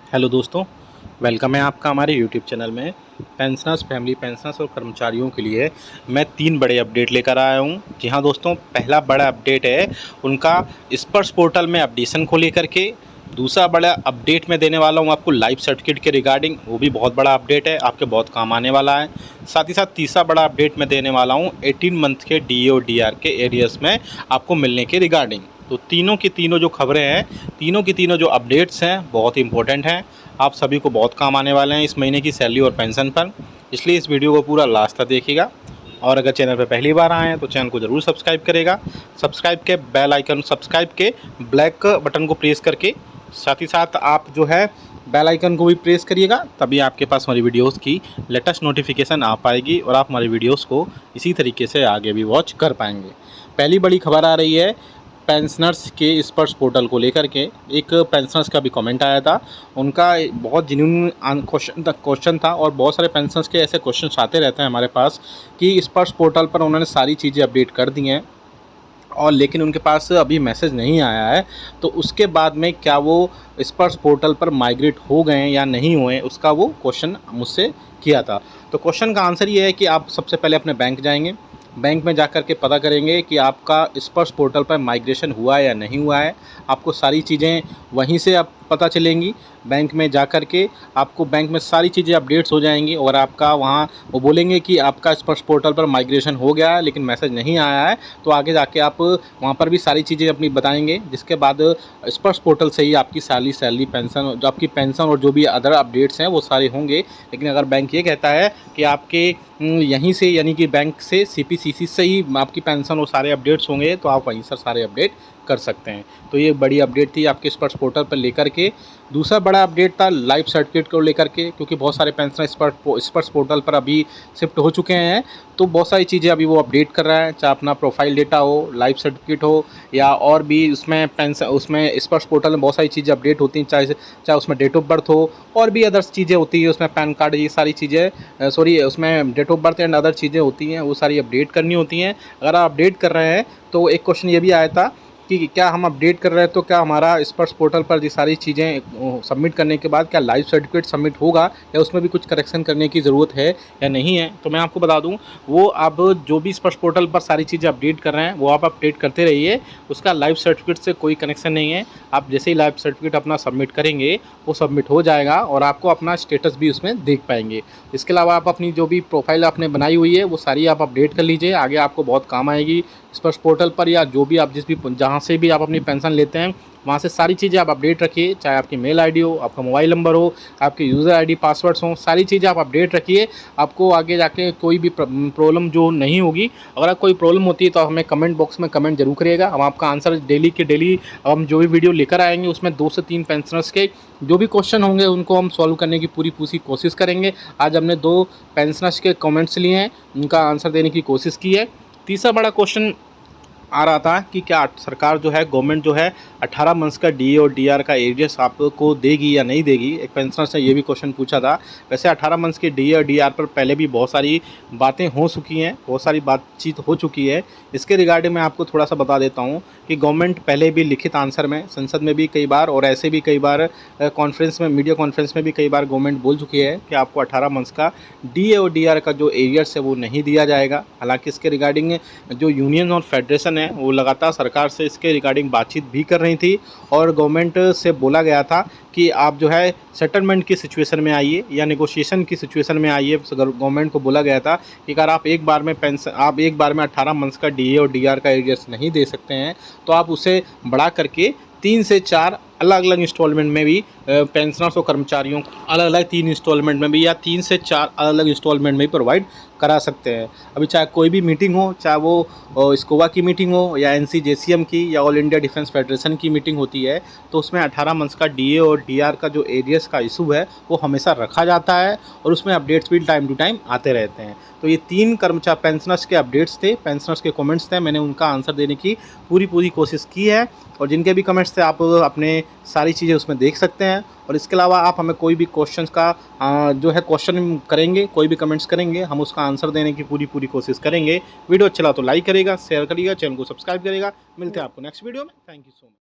Hello दोस्तों, welcome है आपका हमारे यूट्यूब चैनल में। पेंशनर्स, फैमिली पेंशनर्स और कर्मचारियों के लिए मैं 3 बड़े अपडेट लेकर आया हूं। जी हाँ दोस्तों, पहला बड़ा अपडेट है उनका स्पर्श पोर्टल में अपडेशन को लेकर के। दूसरा बड़ा अपडेट मैं देने वाला हूं आपको लाइफ सर्टिफिकेट के रिगार्डिंग, वो भी बहुत बड़ा अपडेट है, आपके बहुत काम आने वाला है। साथ ही साथ तीसरा बड़ा अपडेट मैं देने वाला हूँ 18 मंथ के DA और DR के एरियर्स में आपको मिलने के रिगार्डिंग। तो तीनों की तीनों जो खबरें हैं, तीनों की तीनों जो अपडेट्स हैं, बहुत इंपॉर्टेंट हैं। आप सभी को बहुत काम आने वाले हैं इस महीने की सैलरी और पेंशन पर, इसलिए इस वीडियो को पूरा लास्ट तक देखिएगा। और अगर चैनल पर पहली बार आए हैं तो चैनल को ज़रूर सब्सक्राइब करेगा। सब्सक्राइब के बेल आइकन, सब्सक्राइब के ब्लैक बटन को प्रेस करके, साथ ही साथ आप जो है बेल आइकन को भी प्रेस करिएगा, तभी आपके पास हमारी वीडियोस की लेटेस्ट नोटिफिकेशन आ पाएगी और आप हमारी वीडियोस को इसी तरीके से आगे भी वॉच कर पाएंगे। पहली बड़ी खबर आ रही है पेंशनर्स के स्पर्श पोर्टल को लेकर के। एक पेंशनर्स का भी कमेंट आया था, उनका बहुत जेन्युइन क्वेश्चन था और बहुत सारे पेंशनर्स के ऐसे क्वेश्चंस आते रहते हैं हमारे पास कि स्पर्श पोर्टल पर उन्होंने सारी चीज़ें अपडेट कर दी हैं और लेकिन उनके पास अभी मैसेज नहीं आया है। तो उसके बाद में क्या वो स्पर्श पोर्टल पर माइग्रेट हो गए या नहीं हुए, उसका वो क्वेश्चन मुझसे किया था। तो क्वेश्चन का आंसर ये है कि आप सबसे पहले अपने बैंक जाएंगे, बैंक में जाकर के पता करेंगे कि आपका स्पर्श पोर्टल पर माइग्रेशन हुआ है या नहीं हुआ है। आपको सारी चीज़ें वहीं से आप पता चलेंगी। बैंक में जाकर के आपको बैंक में सारी चीज़ें अपडेट्स हो जाएंगी और आपका वहाँ वो बोलेंगे कि आपका स्पर्श पोर्टल पर माइग्रेशन हो गया है लेकिन मैसेज नहीं आया है। तो आगे जाके आप वहाँ पर भी सारी चीज़ें अपनी बताएंगे, जिसके बाद स्पर्श पोर्टल से ही आपकी सैलरी पेंशन, जो आपकी पेंशन और जो भी अदर अपडेट्स हैं वो सारे होंगे। लेकिन अगर बैंक ये कहता है कि आपके यहीं से, यानी कि बैंक से CPCC से ही आपकी पेंशन और सारे अपडेट्स होंगे, तो आप वहीं से सारे अपडेट कर सकते हैं। तो ये बड़ी अपडेट थी आपके स्पर्श पोर्टल पर लेकर के। दूसरा बड़ा अपडेट था लाइफ सर्टिफिकेट को लेकर के, क्योंकि बहुत सारे पेंशनर स्पर्श पोर्टल पर अभी शिफ्ट हो चुके हैं। तो बहुत सारी चीज़ें अभी वो अपडेट कर रहा है, चाहे अपना प्रोफाइल डेटा हो, लाइफ सर्टिफिकेट हो, या और भी उसमें उसमें स्पर्श पोर्टल में बहुत सारी चीज़ें अपडेट होती हैं, चाहे उसमें डेट ऑफ बर्थ हो और भी अदर्स चीज़ें होती है उसमें, पैन कार्ड, ये सारी चीज़ें, सॉरी उसमें date of birth and other चीज़ें होती हैं, वो सारी अपडेट करनी होती हैं। अगर आप अपडेट कर रहे हैं तो एक क्वेश्चन ये भी आया था कि क्या हम अपडेट कर रहे हैं तो क्या हमारा स्पर्श पोर्टल पर ये सारी चीज़ें सबमिट करने के बाद क्या लाइफ सर्टिफिकेट सबमिट होगा या उसमें भी कुछ करेक्शन करने की ज़रूरत है या नहीं है। तो मैं आपको बता दूं, वो आप जो भी स्पर्श पोर्टल पर सारी चीज़ें अपडेट कर रहे हैं वो आप अपडेट करते रहिए, उसका लाइफ सर्टिफिकेट से कोई कनेक्शन नहीं है। आप जैसे ही लाइफ सर्टिफिकेट अपना सबमिट करेंगे वो सबमिट हो जाएगा और आपको अपना स्टेटस भी उसमें देख पाएंगे। इसके अलावा आप अपनी जो भी प्रोफाइल आपने बनाई हुई है वो सारी आप अपडेट कर लीजिए, आगे आपको बहुत काम आएगी स्पर्श पोर्टल पर, या जो भी आप जिस भी जहाँ से भी आप अपनी पेंशन लेते हैं वहाँ से सारी चीज़ें आप अपडेट रखिए, चाहे आपकी मेल आईडी हो, आपका मोबाइल नंबर हो, आपके यूज़र आईडी पासवर्ड्स हों, सारी चीज़ें आप अपडेट रखिए। आपको आगे जाके कोई भी प्रॉब्लम जो नहीं होगी। अगर कोई प्रॉब्लम होती है तो हमें कमेंट बॉक्स में कमेंट जरूर करिएगा, हम आपका आंसर डेली के डेली हम जो भी वीडियो लेकर आएंगे उसमें 2 से 3 पेंशनर्स के जो भी क्वेश्चन होंगे उनको हम सॉल्व करने की पूरी कोशिश करेंगे। आज हमने 2 पेंशनर्स के कमेंट्स लिए हैं, उनका आंसर देने की कोशिश की है। तीसरा बड़ा क्वेश्चन आ रहा था कि क्या सरकार जो है, गवर्नमेंट जो है 18 मंथ्स का DA और DR का एरियर्स आपको देगी या नहीं देगी। एक पेंशनर से ये भी क्वेश्चन पूछा था। वैसे 18 मंथ्स के DA और DR पर पहले भी बहुत सारी बातें हो चुकी हैं, बहुत सारी बातचीत हो चुकी है। इसके रिगार्डिंग मैं आपको थोड़ा सा बता देता हूँ कि गवर्नमेंट पहले भी लिखित आंसर में, संसद में भी कई बार और ऐसे भी कई बार कॉन्फ्रेंस में, मीडिया कॉन्फ्रेंस में भी कई बार गवर्नमेंट बोल चुकी है कि आपको 18 मंथ्स का DA और DR का जो एरियर्स है वो नहीं दिया जाएगा। हालाँकि इसके रिगार्डिंग जो यूनियन और फेडरेशन है वो लगातार सरकार से इसके रिगार्डिंग बातचीत भी कर रही थी और गवर्नमेंट से बोला गया था कि आप जो है सेटलमेंट की सिचुएशन में आइए या नेगोशिएशन की सिचुएशन में आइए। गवर्नमेंट को बोला गया था कि अगर आप एक बार में 18 मंथ्स का DA और DR का एरियर्स नहीं दे सकते हैं तो आप उसे बढ़ा करके 3 से 4 अलग अलग इंस्टॉलमेंट में भी पेंशनर्स और कर्मचारियों को अलग अलग 3 इंस्टॉलमेंट में भी या 3 से 4 अलग अलग इंस्टॉलमेंट में भी प्रोवाइड करा सकते हैं। अभी चाहे कोई भी मीटिंग हो, चाहे वो स्कोवा की मीटिंग हो या NCJCM की या ऑल इंडिया डिफेंस फेडरेशन की मीटिंग होती है, तो उसमें 18 मंथ्स का DA और DR का जो एरियर्स का इशू है वो हमेशा रखा जाता है और उसमें अपडेट्स भी टाइम टू टाइम आते रहते हैं। तो ये 3 पेंशनर्स के अपडेट्स थे, पेंशनर्स के कमेंट्स थे, मैंने उनका आंसर देने की पूरी कोशिश की है और जिनके भी कमेंट्स थे आप अपने सारी चीज़ें उसमें देख सकते हैं। और इसके अलावा आप हमें कोई भी क्वेश्चंस का जो है क्वेश्चन करेंगे, कोई भी कमेंट्स करेंगे, हम उसका आंसर देने की पूरी कोशिश करेंगे। वीडियो अच्छा लगा तो लाइक करिएगा, शेयर करिएगा, चैनल को सब्सक्राइब करिएगा। मिलते हैं आपको नेक्स्ट वीडियो में। Thank you so much.